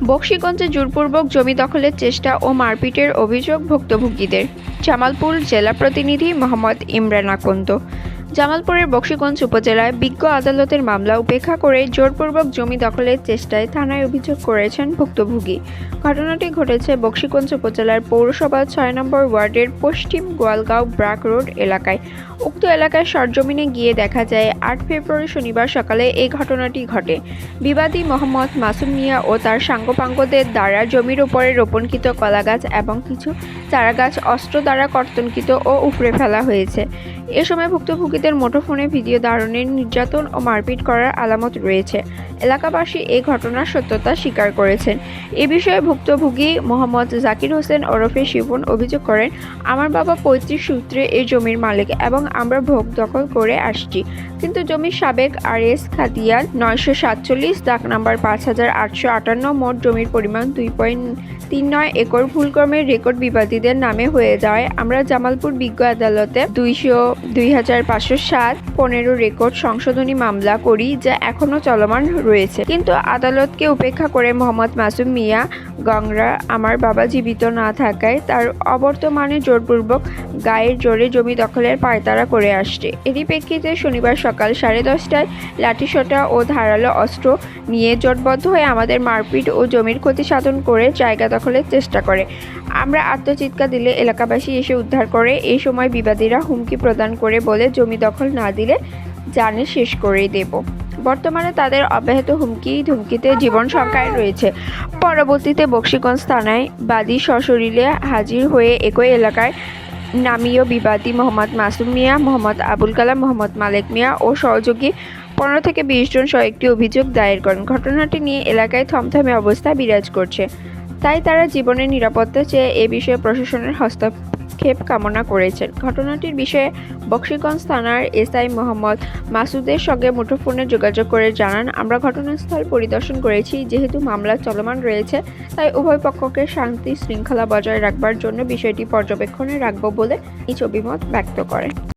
বকশীগঞ্জে জোরপূর্বক জমি দখলের চেষ্টা ও মারপিটের অভিযোগ ভুক্তভোগীদের। জামালপুর জেলা প্রতিনিধি মোহাম্মদ ইমরান আকন্দ। জামালপুরের বকশীগঞ্জ উপজেলায় বিজ্ঞ আদালতের মামলা উপেক্ষা করে জোরপূর্বক জমি দখলের চেষ্টায় থানায় অভিযোগ করেছেন ভুক্তভোগী। ঘটনাটি ঘটেছে বকশীগঞ্জ উপজেলার পৌরসভার ৬ নম্বর ওয়ার্ডের পশ্চিম গোয়ালগাঁও ব্রাক রোড এলাকায়। উক্ত এলাকায় সরজমিনে গিয়ে দেখা যায় ৮ ফেব্রুয়ারি শনিবার সকালে এই ঘটনাটি ঘটে। বিবাদী মোহাম্মদ মাসুম মিয়া ও তার সাঙ্গপাঙ্গদের দ্বারা জমির উপরে রোপণকৃত কলাগাছ এবং কিছু চারাগাছ অস্ত্র দ্বারা কর্তনকৃত ও উপড়ে ফেলা হয়েছে। এ সময় ভুক্তভোগীদের মুঠোফোনে ভিডিও ধারণের নির্যাতন ও মারপিট করার আলামত রয়েছে। এলাকাবাসী এই ঘটনার সত্যতা স্বীকার করেছেন। এ বিষয়ে ভুক্তভোগী মোহাম্মদ জাকির হোসেন ওরফে শিপন অভিযোগ করেন, আমার বাবা পৈতৃক সূত্রে এই জমির মালিক এবং আমরা ভোগ দখল করে আসছি, কিন্তু জমির সাবেক আরএস খাতিয়ান ৯৪৭ দাগ নাম্বার ৫৮৫৮ মোট জমির পরিমাণ ২.৩৯ একর ভুলক্রমে রেকর্ড বিবাদীদের নামে হয়ে যাওয়ায় আমরা জামালপুর বিজ্ঞ আদালতে ২৫০৭ 15 রেকর্ড সংশোধনী মামলা করি, যা এখনও চলমান রয়েছে। কিন্তু আদালতকে উপেক্ষা করে মোহাম্মদ মাসুম মিয়া গংরা আমার বাবা জীবিত না থাকায় তার অবর্তমানে জোরপূর্বক গায়ের জোরে জমি দখলের পায়তারা করে আসছে। এরই প্রেক্ষিতে শনিবার সকাল 10:30টায় লাঠিসোঁটা ও ধারালো অস্ত্র নিয়ে জোটবদ্ধ হয়ে আমাদের মারপিট ও জমির ক্ষতি সাধন করে জায়গা দখলের চেষ্টা করে। আমরা আত্মচিৎকার দিলে এলাকাবাসী এসে উদ্ধার করে। এই সময় বিবাদীরা হুমকি প্রদান করে বলে, জমি দখল না দিলে জানে শেষ করে দেব। বর্তমানে তাদের অব্যাহত হুমকিতে জীবন সংখ্যায় রয়েছে। পরবর্তীতে বকশীগঞ্জ থানায় বাদী সশরীরে হাজির হয়ে একই এলাকায় নামীয় বিবাদী মোহাম্মদ মাসুম মিয়া, মোহাম্মদ আবুল কালাম, মোহাম্মদ মালেক মিয়া ও সহযোগী 15 থেকে 20 জন সহ একটি অভিযোগ দায়ের করেন। ঘটনাটি নিয়ে এলাকায় থমথমে অবস্থা বিরাজ করছে। তাই তারা জীবনের নিরাপত্তা চেয়ে এ বিষয়ে প্রশাসনের হস্তক্ষেপ কামনা করেছেন। ঘটনাটির বিষয়ে বকশীগঞ্জ থানার এসআই মোহাম্মদ মাসুদের সঙ্গে মুঠোফোনে যোগাযোগ করে জানান, আমরা ঘটনাস্থল পরিদর্শন করেছি। যেহেতু মামলা চলমান রয়েছে, তাই উভয় পক্ষকে শান্তি শৃঙ্খলা বজায় রাখবার জন্য বিষয়টি পর্যবেক্ষণে রাখব বলে নিজ অভিমত ব্যক্ত করেন।